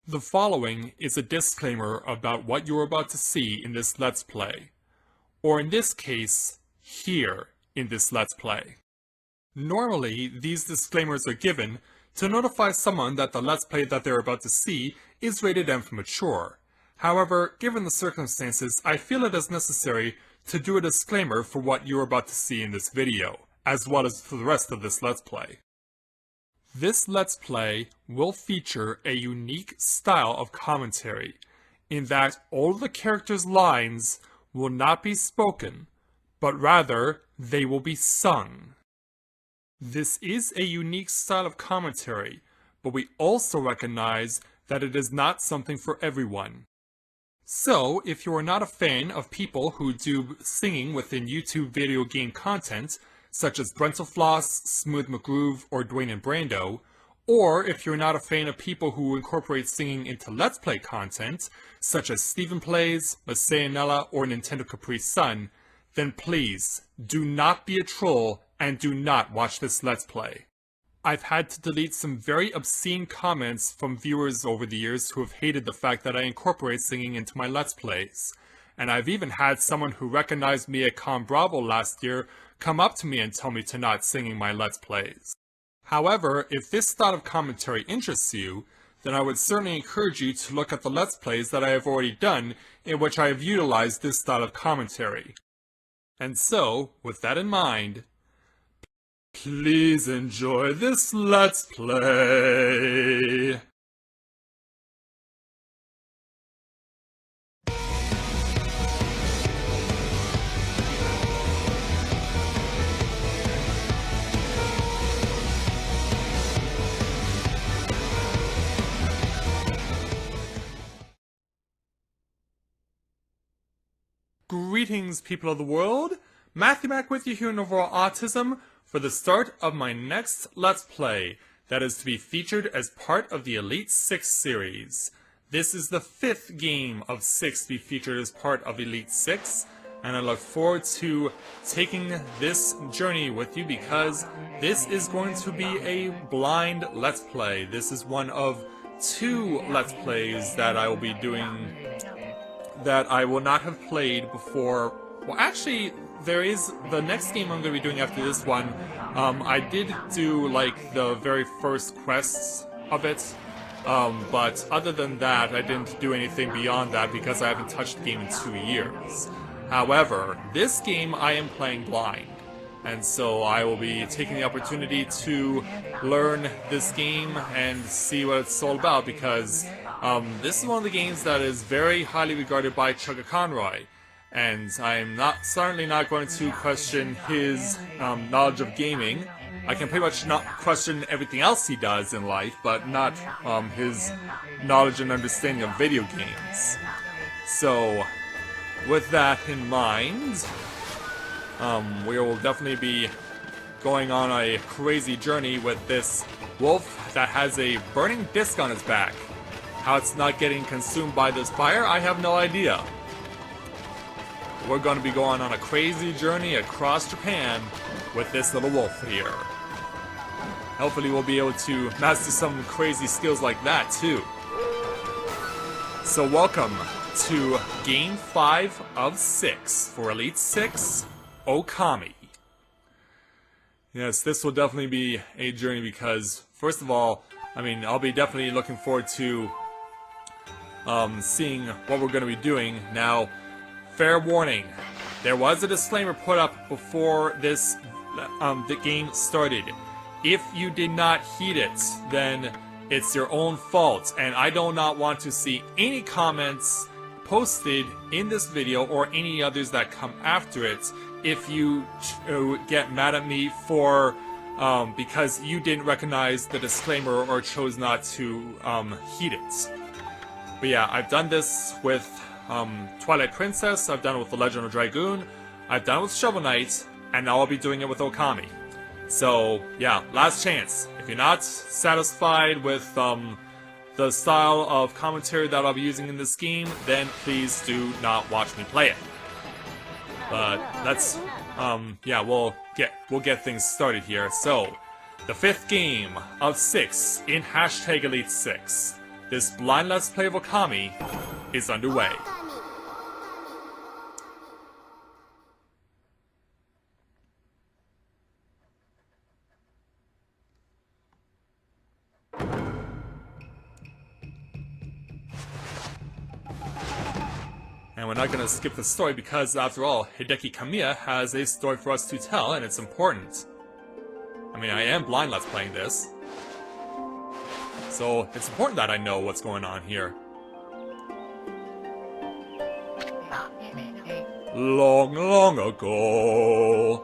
The following is a disclaimer about what you're about to see in this Let's Play, or in this case, here in this Let's Play. Normally, these disclaimers are given to notify someone that the Let's Play that they're about to see is rated M for mature. However, given the circumstances, I feel it is necessary to do a disclaimer for what you're about to see in this video, as well as for the rest of this Let's Play. This Let's Play will feature a unique style of commentary, in that all the characters' lines will not be spoken, but rather they will be sung. This is a unique style of commentary, but we also recognize that it is not something for everyone. So, if you are not a fan of people who do singing within YouTube video game content, such as Brentalfloss, Smooth McGroove, or Dwayne and Brando, or if you're not a fan of people who incorporate singing into Let's Play content, such as Steven Plays, Masayanella, or Nintendo Capri Sun, then please, do not be a troll and do not watch this Let's Play. I've had to delete some very obscene comments from viewers over the years who have hated the fact that I incorporate singing into my Let's Plays. And I've even had someone who recognized me at Con Bravo last year come up to me and tell me to not sing in my Let's Plays. However, if this style of commentary interests you, then I would certainly encourage you to look at the Let's Plays that I have already done in which I have utilized this style of commentary. And so, with that in mind, please enjoy this Let's Play! Greetings, people of the world! Matthew back with you here in Overall Autism for the start of my next Let's Play that is to be featured as part of the Elite 6 series. This is the 5th game of 6 to be featured as part of Elite 6, and I look forward to taking this journey with you because this is going to be a blind Let's Play. This is one of 2 Let's Plays that I will be doing that I will not have played before. Well, actually, there is the next game I'm going to be doing after this one. I did do, like, the very first quests of it, but other than that, I didn't do anything beyond that because I haven't touched the game in 2 years. However, this game I am playing blind, and so I will be taking the opportunity to learn this game and see what it's all about because this is one of the games that is very highly regarded by Chugga Conroy, and I'm certainly not going to question his knowledge of gaming. I can pretty much not question everything else he does in life, but not his knowledge and understanding of video games. So, with that in mind, we will definitely be going on a crazy journey with this wolf that has a burning disc on his back. How it's not getting consumed by this fire, I have no idea. We're going to be going on a crazy journey across Japan with this little wolf here. Hopefully we'll be able to master some crazy skills like that too. So welcome to Game 5 of 6 for Elite 6, Okami. Yes, this will definitely be a journey because, first of all, I mean, I'll be definitely looking forward to seeing what we're going to be doing. Now, fair warning, there was a disclaimer put up before this the game started. If you did not heed it, then it's your own fault, and I do not want to see any comments posted in this video or any others that come after it if you get mad at me for because you didn't recognize the disclaimer or chose not to heed it. But yeah, I've done this with Twilight Princess, I've done it with The Legend of Dragoon, I've done it with Shovel Knight, and now I'll be doing it with Okami. So, yeah, last chance. If you're not satisfied with the style of commentary that I'll be using in this game, then please do not watch me play it. But let's, yeah, we'll get things started here. So, the 5th game of 6 in Elite 6. This blind let's play of Okami is underway. And we're not going to skip the story because, after all, Hideki Kamiya has a story for us to tell, and it's important. I mean, I am blind let's playing this, so it's important that I know what's going on here. Long, long ago,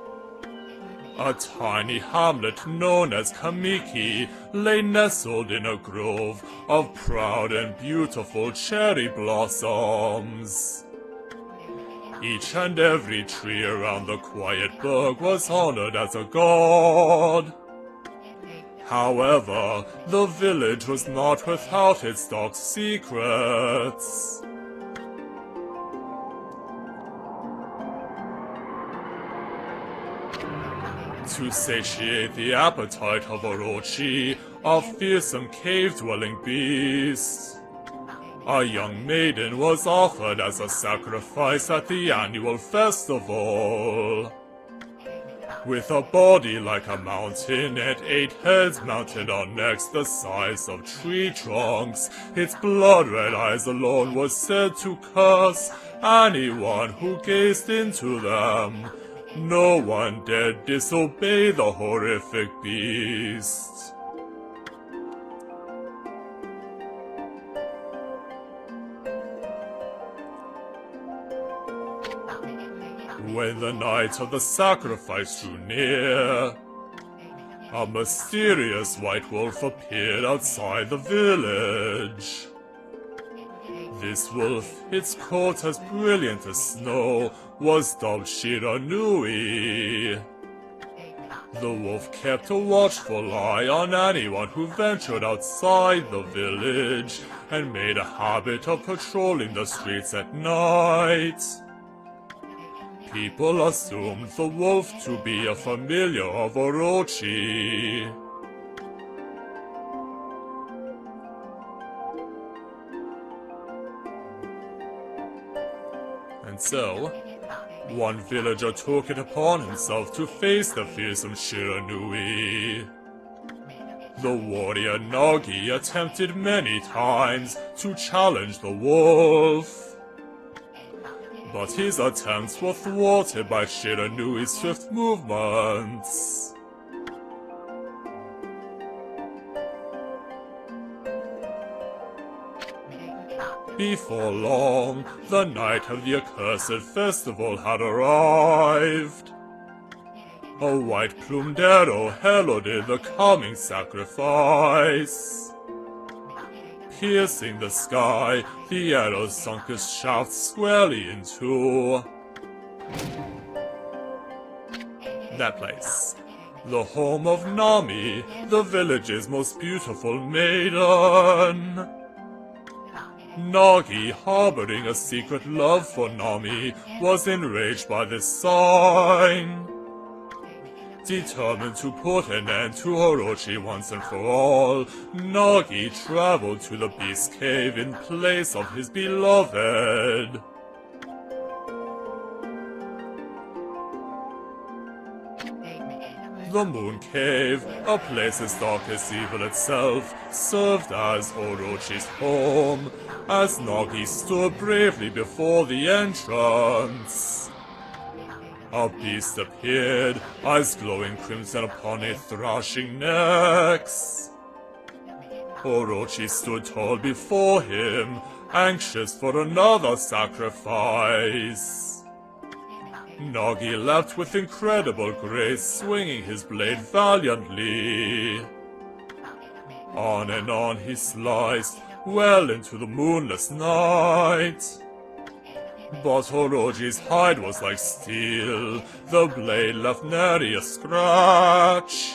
a tiny hamlet known as Kamiki lay nestled in a grove of proud and beautiful cherry blossoms. Each and every tree around the quiet burg was honored as a god. However, the village was not without its dark secrets. To satiate the appetite of Orochi, a fearsome cave-dwelling beast, a young maiden was offered as a sacrifice at the annual festival. With a body like a mountain and 8 heads mounted on necks the size of tree trunks, its blood-red eyes alone was said to curse anyone who gazed into them. No one dared disobey the horrific beast. When the night of the sacrifice drew near, a mysterious white wolf appeared outside the village. This wolf, its coat as brilliant as snow, was dubbed Shiranui. The wolf kept a watchful eye on anyone who ventured outside the village, and made a habit of patrolling the streets at night. People assumed the wolf to be a familiar of Orochi. And so, one villager took it upon himself to face the fearsome Shiranui. The warrior Nagi attempted many times to challenge the wolf, but his attempts were thwarted by Shiranui's swift movements. Before long, the night of the accursed festival had arrived. A white-plumed arrow heralded the coming sacrifice. Piercing the sky, the arrow sunk its shaft squarely into that place, the home of Nami, the village's most beautiful maiden. Nagi, harboring a secret love for Nami, was enraged by this sign. Determined to put an end to Orochi once and for all, Nagi traveled to the Beast Cave in place of his beloved. The Moon Cave, a place as dark as evil itself, served as Orochi's home, as Nagi stood bravely before the entrance. A beast appeared, eyes glowing crimson upon a thrashing necks. Orochi stood tall before him, anxious for another sacrifice. Nagi leapt with incredible grace, swinging his blade valiantly. On and on he sliced, well into the moonless night. But Orochi's hide was like steel, the blade left nary a scratch.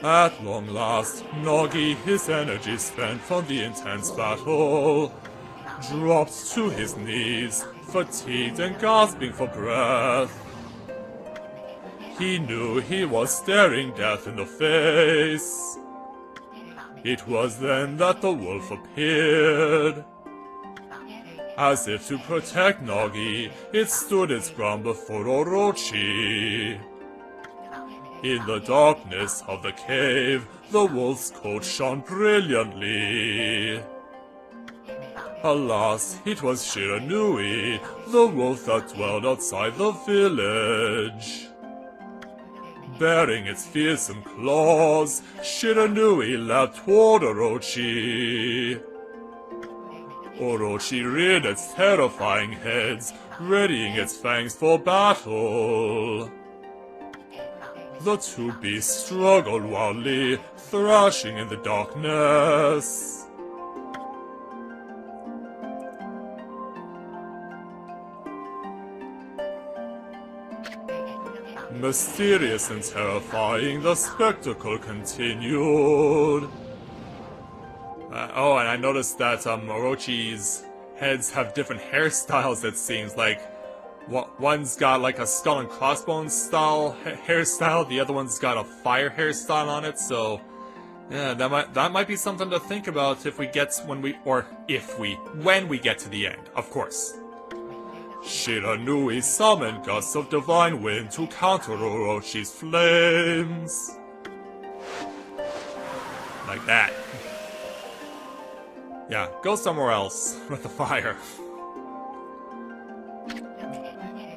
At long last, Nagi, his energy spent from the intense battle, dropped to his knees, fatigued and gasping for breath. He knew he was staring death in the face. It was then that the wolf appeared. As if to protect Nagi, it stood its ground before Orochi. In the darkness of the cave, the wolf's coat shone brilliantly. Alas, it was Shiranui, the wolf that dwelled outside the village. Bearing its fearsome claws, Shiranui leapt toward Orochi. Orochi reared its terrifying heads, readying its fangs for battle. The two beasts struggled wildly, thrashing in the darkness. Mysterious and terrifying, the spectacle continued. Oh, and I noticed that Orochi's heads have different hairstyles, it seems. Like, one's got like a skull and crossbones style hairstyle, the other one's got a fire hairstyle on it, so... yeah, that might be something to think about when we get to the end, of course. Shiranui summoned gusts of divine wind to counter Orochi's flames. Like that. Yeah, go somewhere else with the fire.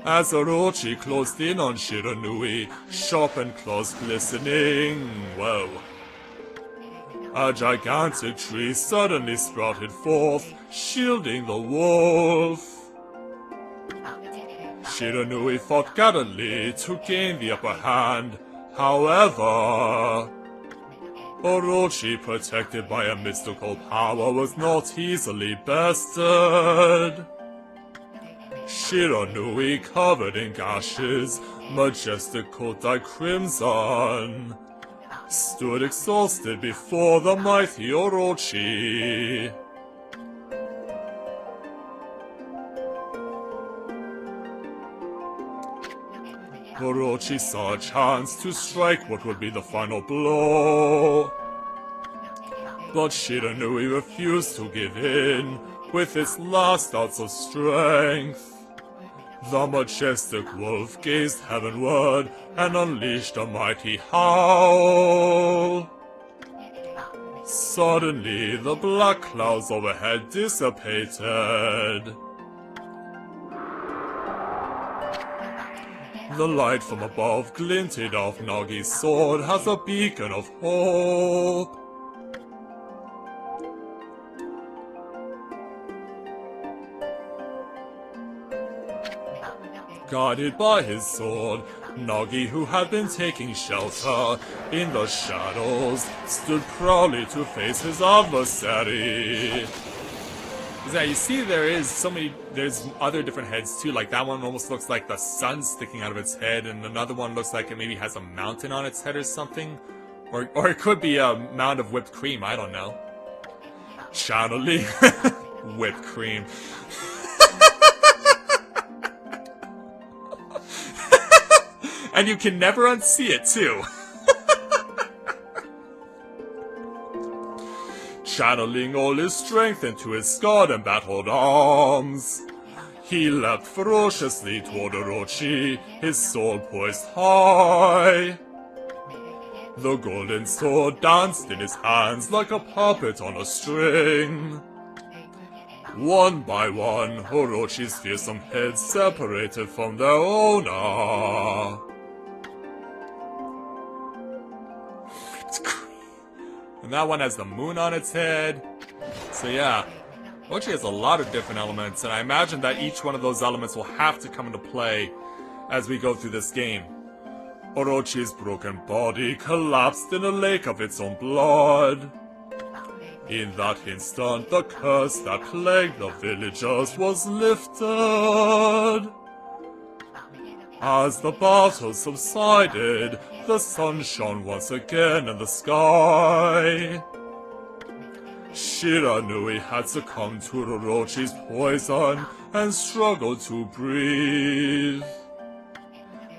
As Orochi closed in on Shiranui, sharpened claws glistening. Whoa. A gigantic tree suddenly sprouted forth, shielding the wolf. Shiranui fought gallantly to gain the upper hand. However, Orochi, protected by a mystical power, was not easily bested. Shiranui, covered in gashes, majestic coat dyed crimson, stood exhausted before the mighty Orochi. Orochi saw a chance to strike what would be the final blow. But Shiranui refused to give in, with its last ounce of strength. The majestic wolf gazed heavenward and unleashed a mighty howl. Suddenly, the black clouds overhead dissipated. The light from above glinted off Nagi's sword as a beacon of hope. Guided by his sword, Nagi, who had been taking shelter in the shadows, stood proudly to face his adversary. Yeah, you see there's other different heads too, like that one almost looks like the sun sticking out of its head, and another one looks like it maybe has a mountain on its head or something. Or it could be a mound of whipped cream, I don't know. Channeling whipped cream. And you can never unsee it too. Channeling all his strength into his scarred and battled arms, he leapt ferociously toward Orochi, his sword poised high. The golden sword danced in his hands like a puppet on a string. One by one, Orochi's fearsome heads separated from their owner. And that one has the moon on its head. So yeah, Orochi has a lot of different elements, and I imagine that each one of those elements will have to come into play as we go through this game. Orochi's broken body collapsed in a lake of its own blood. In that instant, the curse that plagued the villagers was lifted. As the battle subsided, the sun shone once again in the sky. Shiranui had succumbed to Orochi's poison and struggled to breathe.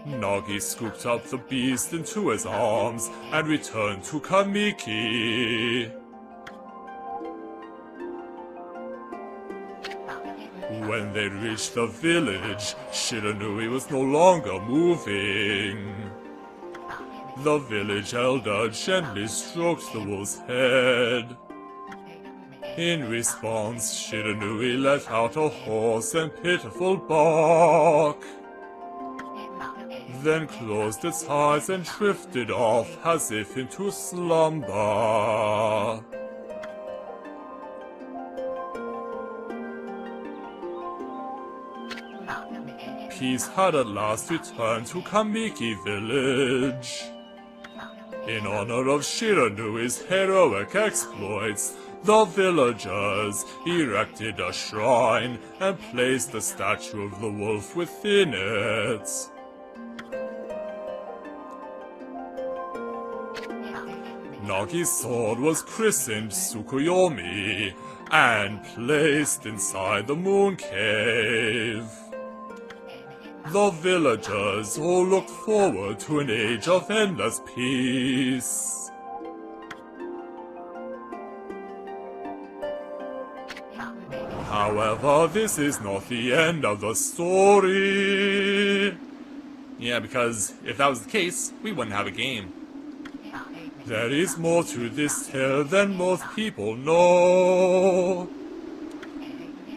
Nagi scooped up the beast into his arms and returned to Kamiki. When they reached the village, Shiranui was no longer moving. The village elder gently stroked the wolf's head. In response, Shiranui let out a hoarse and pitiful bark, then closed its eyes and drifted off as if into slumber. Peace had at last returned to Kamiki village. In honor of Shiranui's heroic exploits, the villagers erected a shrine and placed the statue of the wolf within it. Nagi's sword was christened Tsukuyomi and placed inside the moon cave. The villagers all looked forward to an age of endless peace. However, this is not the end of the story. Yeah, because if that was the case, we wouldn't have a game. There is more to this tale than most people know.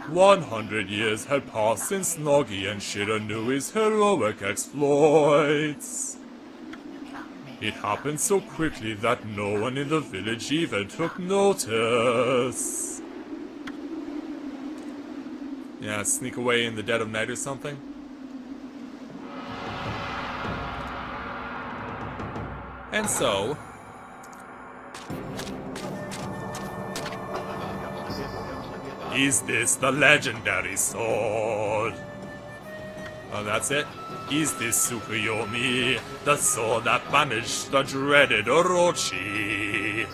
100 years had passed since Nagi and Shiranui's heroic exploits. It happened so quickly that no one in the village even took notice. Yeah, sneak away in the dead of night or something? And so... is this the legendary sword? Oh, that's it? Is this Tsukuyomi, the sword that banished the dreaded Orochi?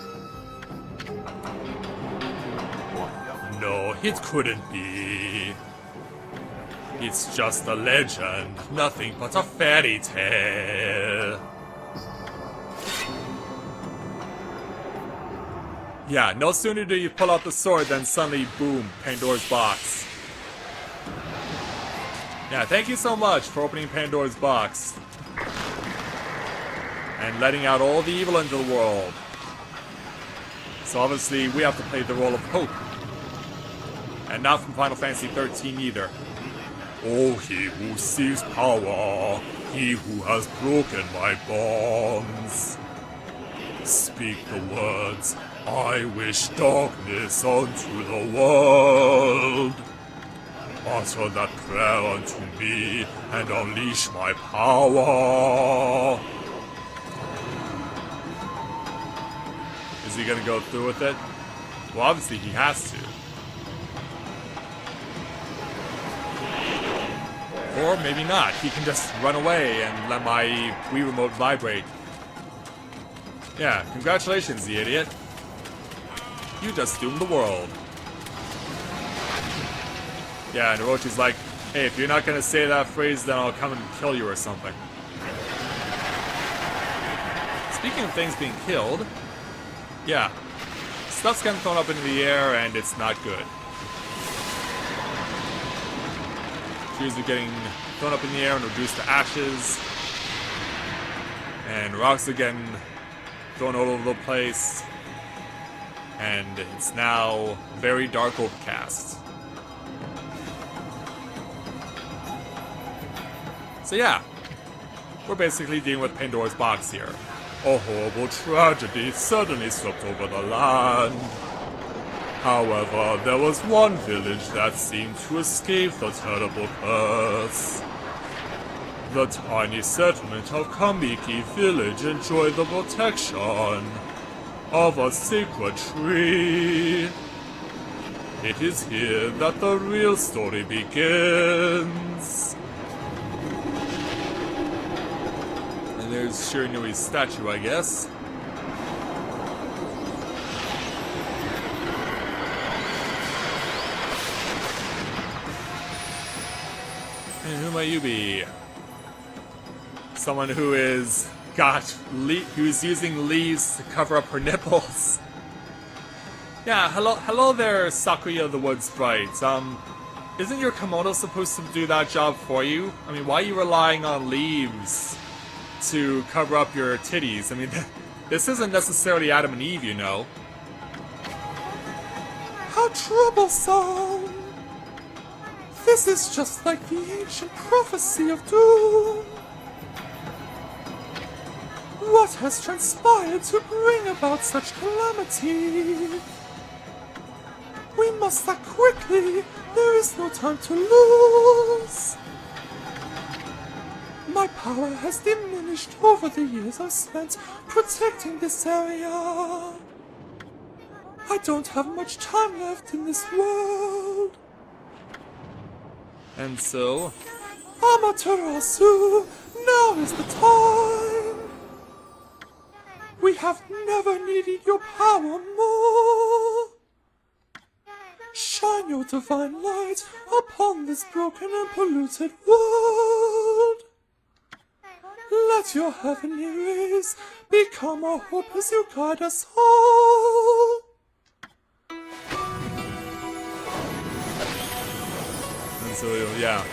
No, it couldn't be. It's just a legend, nothing but a fairy tale. Yeah, no sooner do you pull out the sword than suddenly, boom, Pandora's box. Yeah, thank you so much for opening Pandora's box. And letting out all the evil into the world. So obviously, we have to play the role of Hope. And not from Final Fantasy XIII either. Oh, he who seeks power, he who has broken my bonds. Speak the words, I wish darkness unto the world. Utter that prayer unto me, and unleash my power. Is he gonna go through with it? Well, obviously he has to. Or maybe not. He can just run away and let my Wii remote vibrate. Yeah, congratulations, the idiot. You just doomed the world. Yeah, and Orochi's like, hey, if you're not gonna say that phrase, then I'll come and kill you or something. Speaking of things being killed, yeah, stuff's getting thrown up into the air and it's not good. Trees are getting thrown up in the air and reduced to ashes. And rocks are getting thrown all over the place. And it's now very dark overcast. So yeah, we're basically dealing with Pandora's box here. A horrible tragedy suddenly swept over the land. However, there was one village that seemed to escape the terrible curse. The tiny settlement of Kamiki village enjoyed the protection of a sacred tree. It is here that the real story begins. And there's Shiranui's statue, I guess. And who might you be? Someone who is, who's using leaves to cover up her nipples. Yeah, hello there, Sakuya the Wood Sprite. Isn't your kimono supposed to do that job for you? I mean, why are you relying on leaves to cover up your titties? I mean, this isn't necessarily Adam and Eve, you know. How troublesome! This is just like the ancient prophecy of doom. What has transpired to bring about such calamity? We must act quickly. There is no time to lose. My power has diminished over the years I've spent protecting this area. I don't have much time left in this world. And so, Amaterasu, now is the time. We have never needed your power more. Shine your divine light upon this broken and polluted world. Let your heavenly rays become our hope as you guide us all. And so, yeah.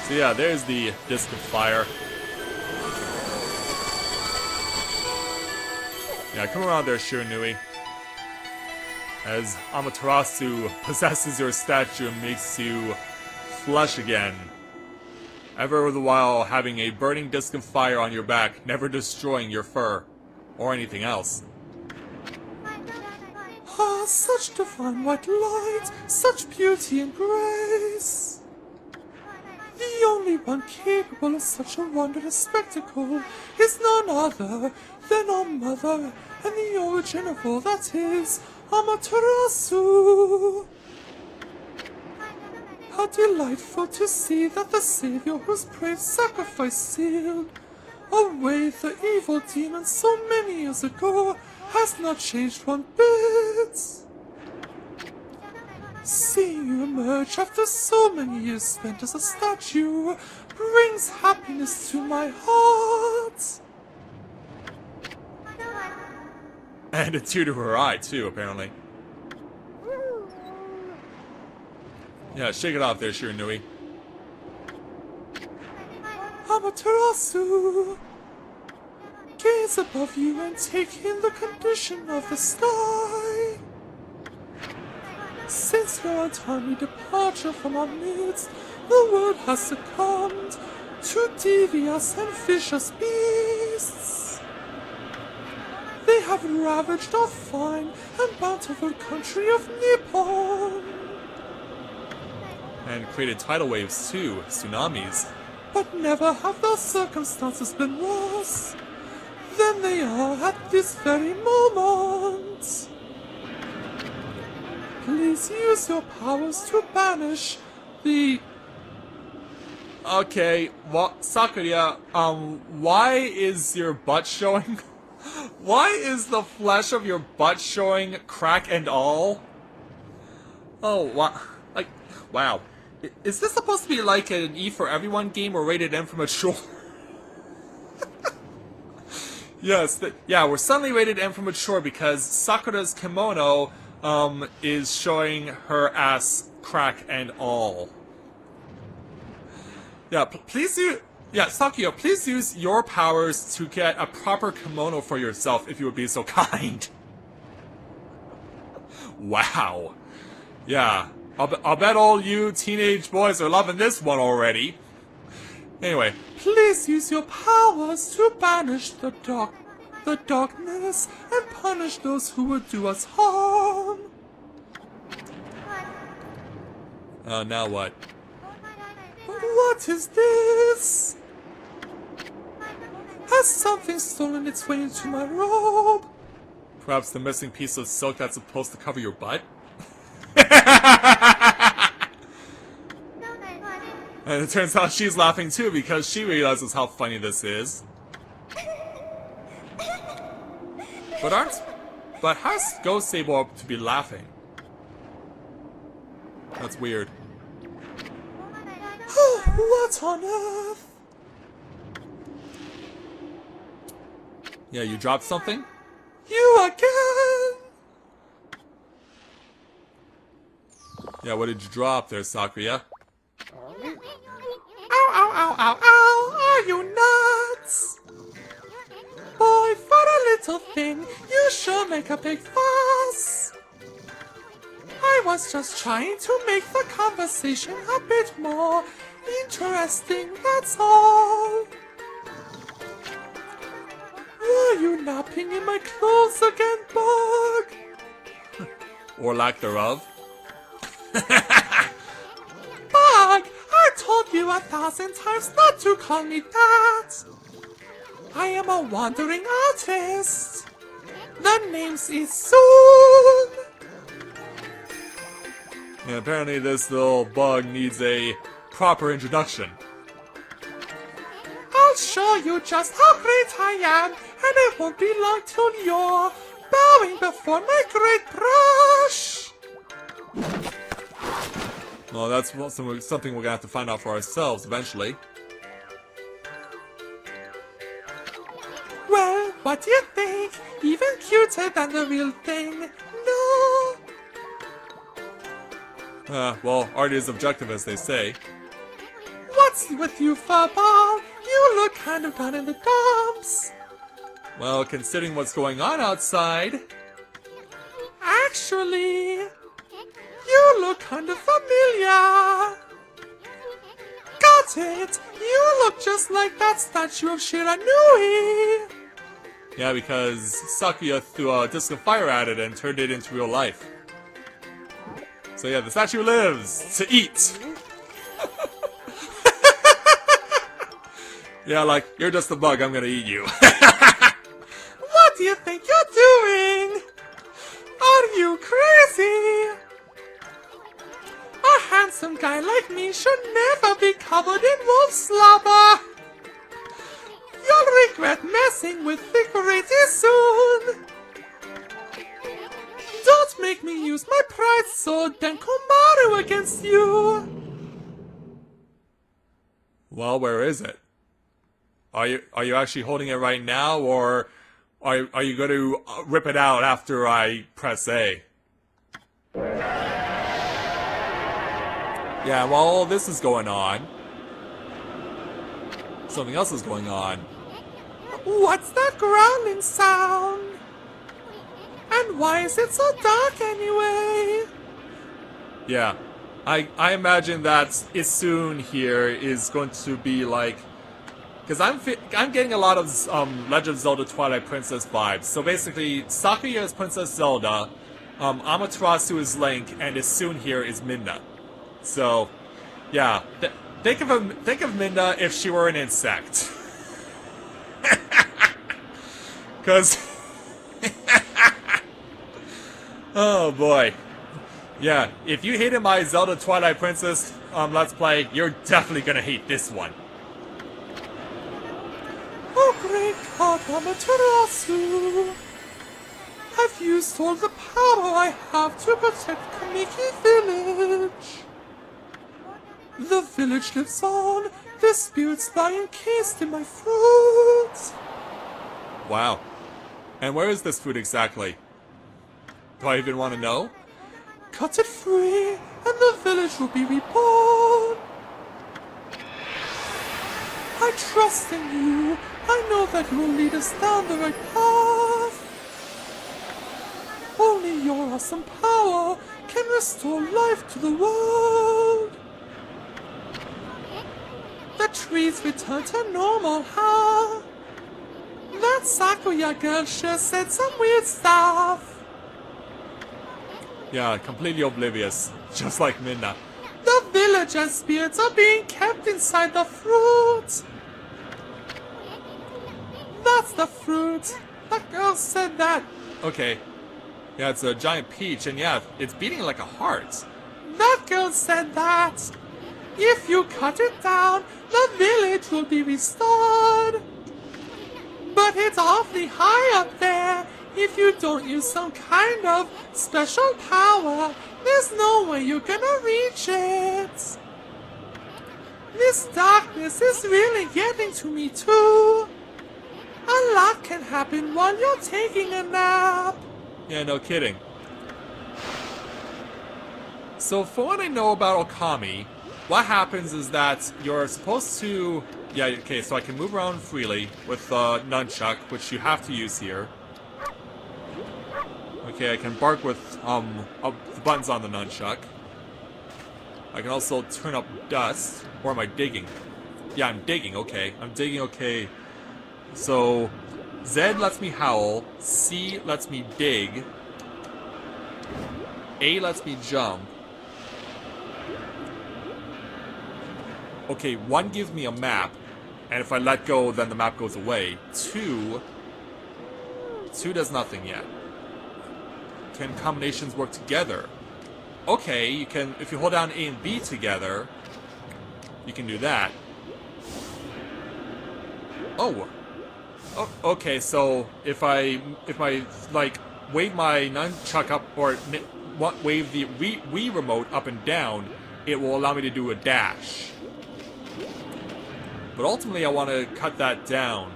So yeah, there's the disc of fire. Yeah, come around there, Shiranui. As Amaterasu possesses your statue and makes you flesh again. Ever the while having a burning disc of fire on your back, never destroying your fur, or anything else. Ah, such divine white light, such beauty and grace. The only one capable of such a wondrous spectacle is none other than our mother and the origin of all that is, Amaterasu. How delightful to see that the Savior whose brave sacrifice sealed away the evil demons so many years ago has not changed one bit. Seeing you emerge after so many years spent as a statue brings happiness to my heart. And a tear to her eye, too, apparently. Yeah, shake it off there, Shiranui. Amaterasu! Gaze above you and take in the condition of the sky. Since your untimely departure from our midst, the world has succumbed to devious and vicious beasts. They have ravaged our fine and bountiful country of Nippon. And created tidal waves too, tsunamis. But never have the circumstances been worse than they are at this very moment. Please use your powers to banish the... Okay, what, Sakuya, why is your butt showing? Why is the flesh of your butt showing, crack and all? Oh, what? Like, wow. Is this supposed to be like an E for Everyone game or rated M for mature? Yes, yeah, we're suddenly rated M for mature because Sakura's kimono is showing her ass crack and all. Yeah, please do. Yeah, Sakuya, please use your powers to get a proper kimono for yourself if you would be so kind. Wow. Yeah, I'll bet all you teenage boys are loving this one already. Anyway, please use your powers to banish the darkness and punish those who would do us harm. Now what? What is this? Has something stolen its way into my robe? Perhaps the missing piece of silk that's supposed to cover your butt? And it turns out she's laughing too because she realizes how funny this is. But how's Ghost able to be laughing? That's weird. What on earth? Yeah, you dropped something? You again! Yeah, what did you drop there, Sakuya? Ow, ow, ow, ow, ow! Are you nuts? Boy, for a little thing, you sure make a big fuss. I was just trying to make the conversation a bit more interesting, that's all. Were you napping in my clothes again, Bug? Or lack thereof. Bug, I told you 1,000 times not to call me that. I am a wandering artist. The name's Isun. Yeah, apparently this little bug needs a proper introduction. I'll show you just how great I am, and it won't be long till you're bowing before my great brush. Well, that's something we're gonna have to find out for ourselves eventually. Well, what do you think? Even cuter than the real thing, no? Well, art is objective, as they say. What's with you, furball? You look kind of down in the dumps. Well, considering what's going on outside... Actually... You look kind of familiar. Got it! You look just like that statue of Shiranui. Yeah, because Sakuya threw a disc of fire at it and turned it into real life. So yeah, the statue lives to eat. Yeah, like, you're just a bug, I'm gonna eat you. What do you think you're doing? Are you crazy? A handsome guy like me should never be covered in wolf slobber. You'll regret messing with the great soon. Don't make me use my pride sword Denkomaru against you. Well, where is it? Are you actually holding it right now, or are you going to rip it out after I press A? Yeah, while all this is going on, something else is going on. What's that growling sound? And why is it so dark anyway? Yeah, I imagine that Isun here is going to be like, because I'm getting a lot of Legend of Zelda Twilight Princess vibes. So basically, Sakuya is Princess Zelda, Amaterasu is Link, and Isun here is Midna. So, yeah, think of Midna if she were an insect. Because, oh boy, yeah, if you hated my Zelda Twilight Princess Let's Play, you're definitely gonna hate this one. Oh great God, Amaterasu! I've used all the power I have to protect Kamiki Village. The village lives on, the spirits lie encased in my fruit. Wow. And where is this fruit exactly? Do I even want to know? Cut it free, and the village will be reborn. I trust in you. I know that you will lead us down the right path. Only your awesome power can restore life to the world. The trees return to normal, huh? That Sakuya girl sure said some weird stuff. Yeah, completely oblivious, just like Midna. The villagers' spirits are being kept inside the fruit. That's the fruit. That girl said that. Okay. Yeah, it's a giant peach, and yeah, it's beating like a heart. That girl said that. If you cut it down, the village will be restored. But it's awfully high up there. If you don't use some kind of special power, there's no way you're gonna reach it. This darkness is really getting to me too. A A lot can happen while you're taking a nap. Yeah, no kidding. So for what I know about Okami, what happens is that you're supposed to... Yeah, okay, so I can move around freely with nunchuck, which you have to use here. Okay, I can bark with the buttons on the nunchuck. I can also turn up dust. Or am I digging? Yeah, I'm digging, okay. I'm digging, okay. So, Z lets me howl. C lets me dig. A lets me jump. Okay, 1 gives me a map. And if I let go, then the map goes away. 2 does nothing yet. Can combinations work together? Okay, you can, if you hold down A and B together, you can do that. Oh, okay, so if I like wave my nunchuck up or wave the Wii remote up and down, it will allow me to do a dash. But ultimately, I want to cut that down.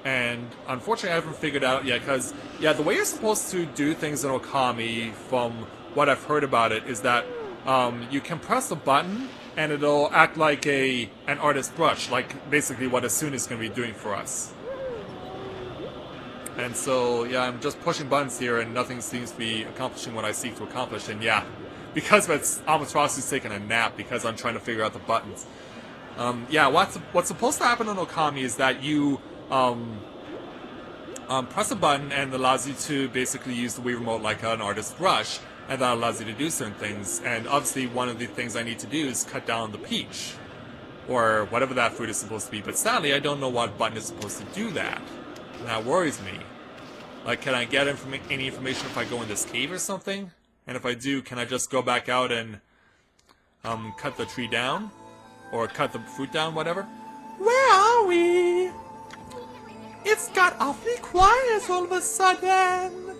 And unfortunately, I haven't figured out yet, because, yeah, the way you're supposed to do things in Okami, from what I've heard about it, is that you can press a button, and it'll act like an artist's brush, like basically what Asuna is going to be doing for us. And so, yeah, I'm just pushing buttons here, and nothing seems to be accomplishing what I seek to accomplish. And yeah, because it's Amaterasu's taking a nap, because I'm trying to figure out the buttons. Yeah, what's supposed to happen in Okami is that you press a button and it allows you to basically use the Wii remote like an artist's brush, and that allows you to do certain things. And obviously one of the things I need to do is cut down the peach, or whatever that fruit is supposed to be. But sadly, I don't know what button is supposed to do that. And that worries me. Like, can I get any information if I go in this cave or something? And if I do, can I just go back out and cut the tree down? Or cut the fruit down, whatever? Where are we? It's got awfully quiet all of a sudden.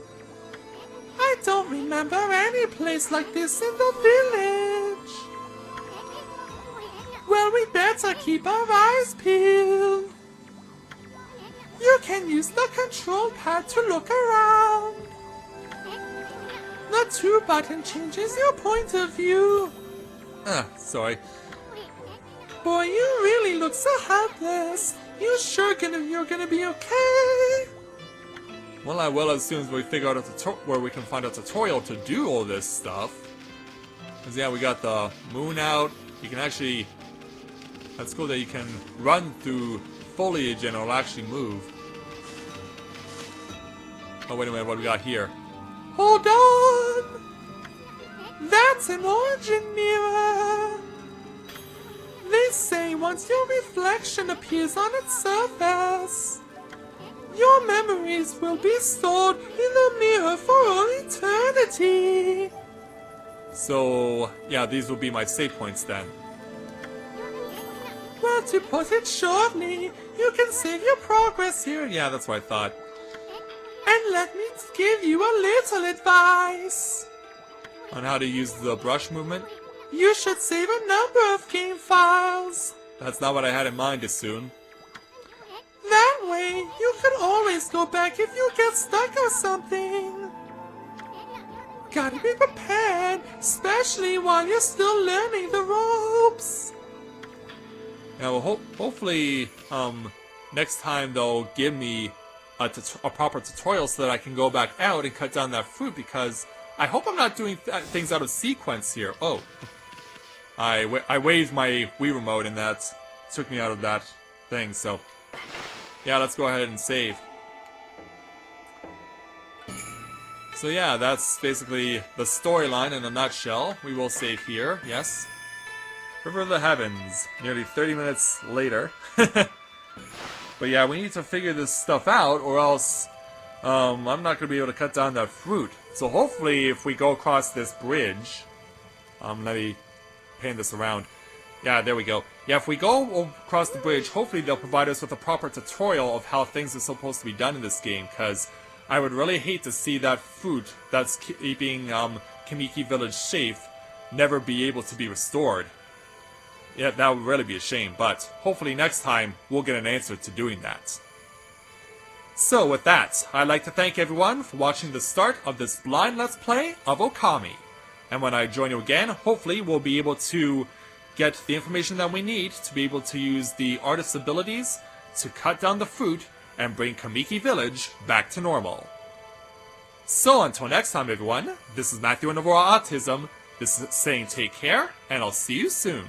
I don't remember any place like this in the village. Well, we better keep our eyes peeled. You can use the control pad to look around. The 2 button changes your point of view. Sorry. Boy, you really look so helpless. You sure you're gonna be okay? Well, I will as soon as we figure out where we can find a tutorial to do all this stuff. Cause yeah, we got the moon out. You can actually... That's cool that you can run through foliage and it'll actually move. Oh, wait a minute, what do we got here? Hold on! That's an origin mirror! They say once your reflection appears on its surface, your memories will be stored in the mirror for all eternity. So, yeah, these will be my save points then. Well, to put it shortly, you can save your progress here. Yeah, that's what I thought. And let me give you a little advice. On how to use the brush movement? You should save a number of game files. That's not what I had in mind, Asuna. That way, you can always go back if you get stuck or something. Gotta be prepared, especially while you're still learning the ropes. Yeah, well, hopefully, next time they'll give me a proper tutorial so that I can go back out and cut down that fruit, because I hope I'm not doing things out of sequence here. Oh. I waved my Wii remote and that took me out of that thing, so... Yeah, let's go ahead and save. So yeah, that's basically the storyline in a nutshell. We will save here, yes. River of the Heavens, nearly 30 minutes later. But yeah, we need to figure this stuff out, or else I'm not going to be able to cut down that fruit. So hopefully if we go across this bridge... let me pan this around. Yeah, there we go. Yeah, if we go across the bridge, hopefully they'll provide us with a proper tutorial of how things are supposed to be done in this game, because I would really hate to see that fruit that's keeping Kamiki Village safe never be able to be restored. Yeah, that would really be a shame, but hopefully next time we'll get an answer to doing that. So with that, I'd like to thank everyone for watching the start of this blind Let's Play of Okami. And when I join you again, hopefully we'll be able to get the information that we need to be able to use the artist's abilities to cut down the fruit and bring Kamiki Village back to normal. So until next time everyone, this is Matthew and Aurora Autism, this is saying take care, and I'll see you soon.